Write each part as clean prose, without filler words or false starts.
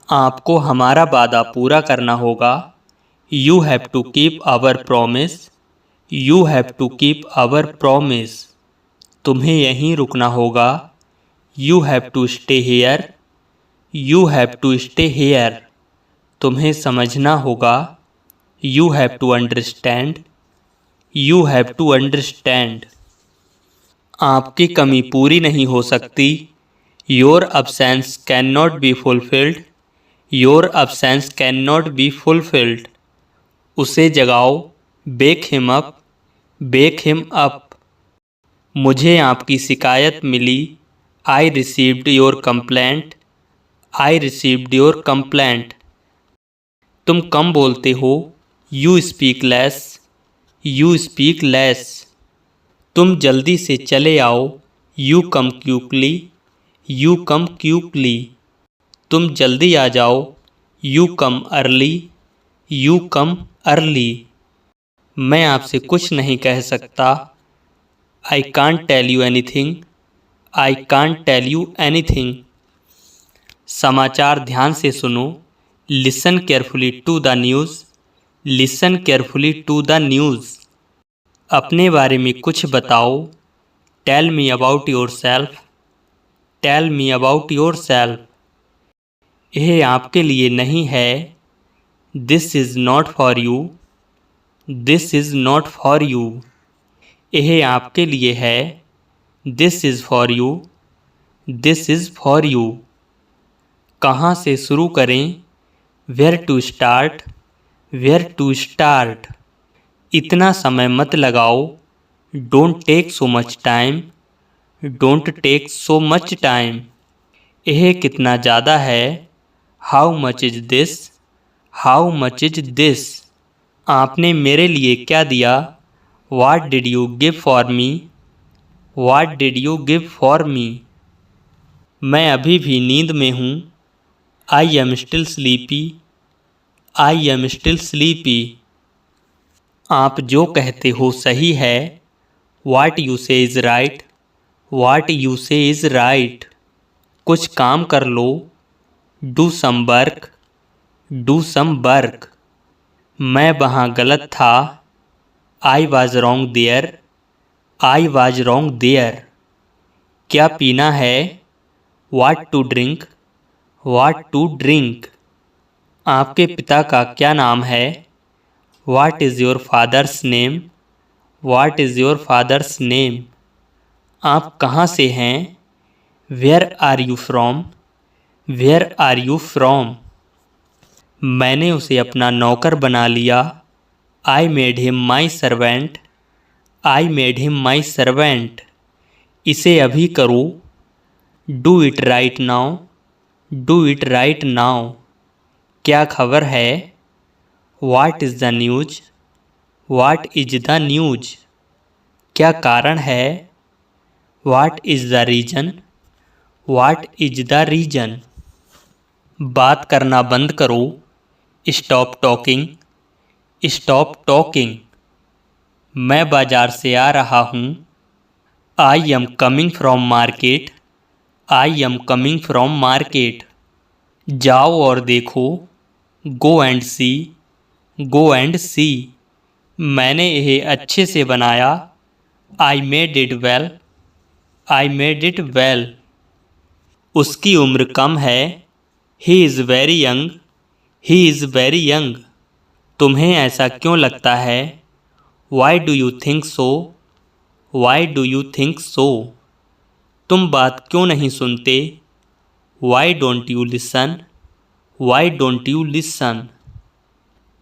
आपको हमारा वादा पूरा करना होगा। You have to keep our promise. You have to keep our promise. तुम्हें यहीं रुकना होगा। You have to stay here. You have to stay here. तुम्हें समझना होगा। You have to understand. You have to understand. आपकी कमी पूरी नहीं हो सकती। Your absence can not be fulfilled. Your absence can not be fulfilled. उसे जगाओ। Wake him up. Wake him up. मुझे आपकी शिकायत मिली। I received your complaint. I received your complaint. तुम कम बोलते हो। You speak less. You speak less. तुम जल्दी से चले आओ। You come quickly. You come quickly. तुम जल्दी आ जाओ। You come early. You come early. मैं आपसे कुछ नहीं कह सकता। I can't tell you anything. I can't tell you anything. समाचार ध्यान से सुनो। Listen carefully to the news. Listen carefully to the news. अपने बारे में कुछ बताओ। Tell me about yourself. Tell me about yourself. यह आपके लिए नहीं है। This is not for you. This is not for you. यह आपके लिए है। This is for you. This is for you. कहाँ से शुरू करें। Where to start. Where to start. इतना समय मत लगाओ। Don't take so much time. Don't take so much time. यह कितना ज़्यादा है। How much is this. How much is this. आपने मेरे लिए क्या दिया। What did you give for me. What did you give for me. मैं अभी भी नींद में हूँ। I am still sleepy. I am still sleepy. आप जो कहते हो सही है। What you say is right. What you say is right. कुछ काम कर लो। Do some work. Do some work. मैं वहाँ गलत था। आई was wrong there. I was wrong there. क्या पीना है। What to drink. What to drink. आपके पिता का क्या नाम है। What is your father's name. What is your father's name. आप कहाँ से हैं। Where are you from. Where are you from. मैंने उसे अपना नौकर बना लिया। I made him my servant. I made him my servant. इसे अभी करो। Do it right now. Do it right now. क्या खबर है। What is the news. What is the news. क्या कारण है। What is the reason. What is the reason. बात करना बंद करो। Stop talking. Stop talking. मैं बाजार से आ रहा हूँ। I am coming from market. I am coming from market. जाओ और देखो। Go and see. Go and see. मैंने यह अच्छे से बनाया। I made it well. I made it well. उसकी उम्र कम है। He is very young. He is very young. तुम्हें ऐसा क्यों लगता है। Why do you think so. Why do you think so. तुम बात क्यों नहीं सुनते। Why don't you listen. Why don't you listen.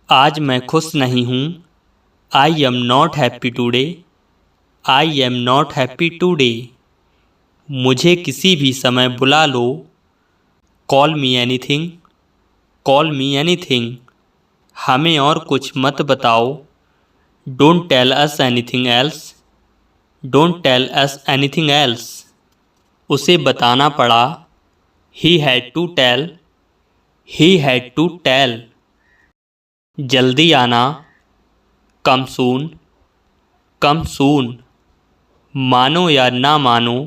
आज मैं खुश नहीं हूँ। I am not happy today. I am not happy today. मुझे किसी भी समय बुला लो। Call me anything. Call me anything. हमें और कुछ मत बताओ। Don't tell us anything else. Don't tell us anything else. उसे बताना पड़ा। He had to tell. He had to tell. जल्दी आना। कम सून। कम सून। मानो या ना मानो।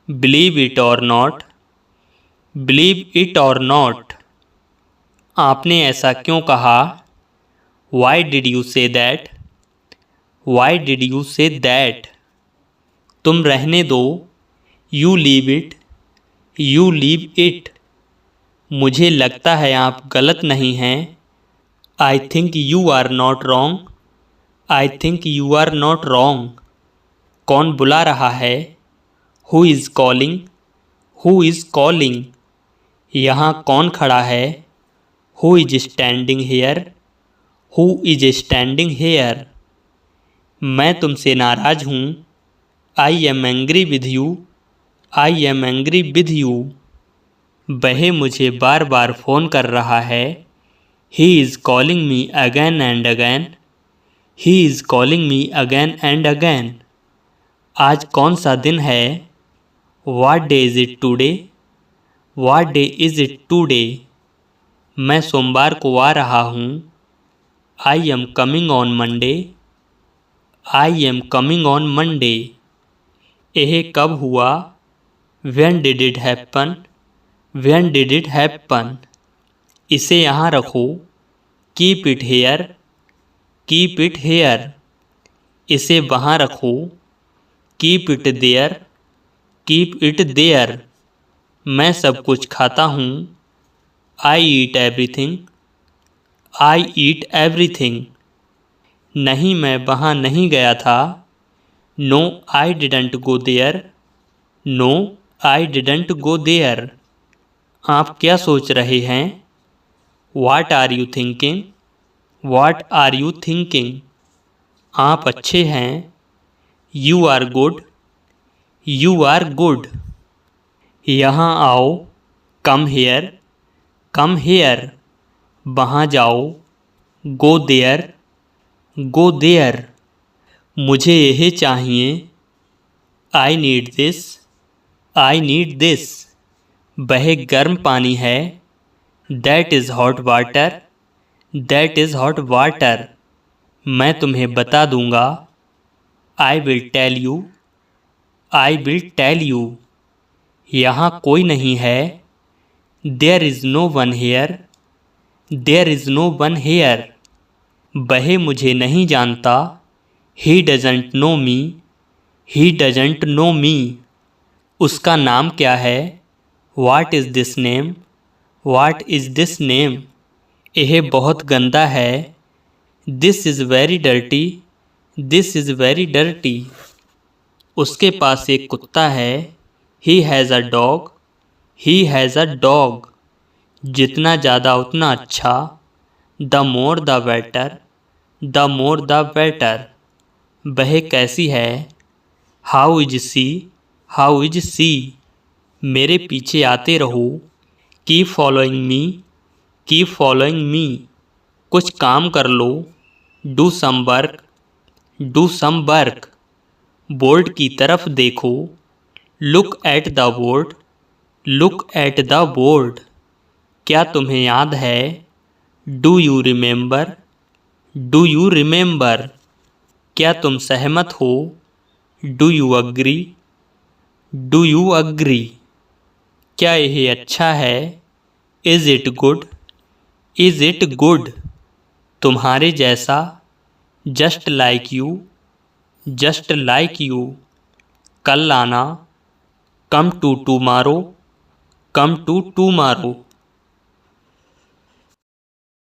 Believe it or not. Believe it or not. आपने ऐसा क्यों कहा? Why did you say that? Why did you say that? तुम रहने दो। You leave it. You leave it. मुझे लगता है आप गलत नहीं हैं। I think you are not wrong. I think you are not wrong. कौन बुला रहा है? Who is calling? Who is calling? यहाँ कौन खड़ा है? Who is standing here? Who is standing here? मैं तुमसे नाराज हूँ। I am angry with you. I am angry with you. वह मुझे बार बार फ़ोन कर रहा है। He is calling me again and again. He is calling me again and again. आज कौन सा दिन है? What day is it today? What day is it today? मैं सोमवार को आ रहा हूँ। I am coming on Monday. I am coming on Monday. यह कब हुआ? When did it happen? When did it happen? इसे यहाँ रखो। Keep it here. Keep it here. इसे वहाँ रखो। Keep it there. Keep it there. मैं सब कुछ खाता हूँ। I eat everything. I eat everything. नहीं, मैं वहाँ नहीं गया था। No I didn't go there. No I didn't go there. आप क्या सोच रहे हैं? What are you thinking? What are you thinking? आप अच्छे हैं। You are good. You are good. यहाँ आओ। Come here. Come here. वहाँ जाओ। Go there. Go there. मुझे यह चाहिए। I need this. I need this. वह गर्म पानी है। That is hot water. That is hot water. मैं तुम्हें बता दूंगा। I will tell you. I will tell you. यहाँ कोई नहीं है। There is no one here. There is no one hair. वह मुझे नहीं जानता। He doesn't know me. He doesn't know me. उसका नाम क्या है? What is this name? What is this name? यह बहुत गंदा है। This is very dirty. This is very dirty. उसके पास एक कुत्ता है। He has a dog. He has a dog. जितना ज़्यादा उतना अच्छा। The more the better. The more the better. वह कैसी है? How is she? How is सी? मेरे पीछे आते रहो। Keep following me. Keep following me. कुछ काम कर लो। Do some work. Do some work. Board की तरफ देखो। Look at the board. Look at the board. क्या तुम्हें याद है? Do you remember? Do you remember? क्या तुम सहमत हो? Do you agree? Do you agree? क्या यह अच्छा है? Is it good? Is it good? तुम्हारे जैसा। Just like you. Just like you. कल आना। Come to tomorrow. Come to tomorrow.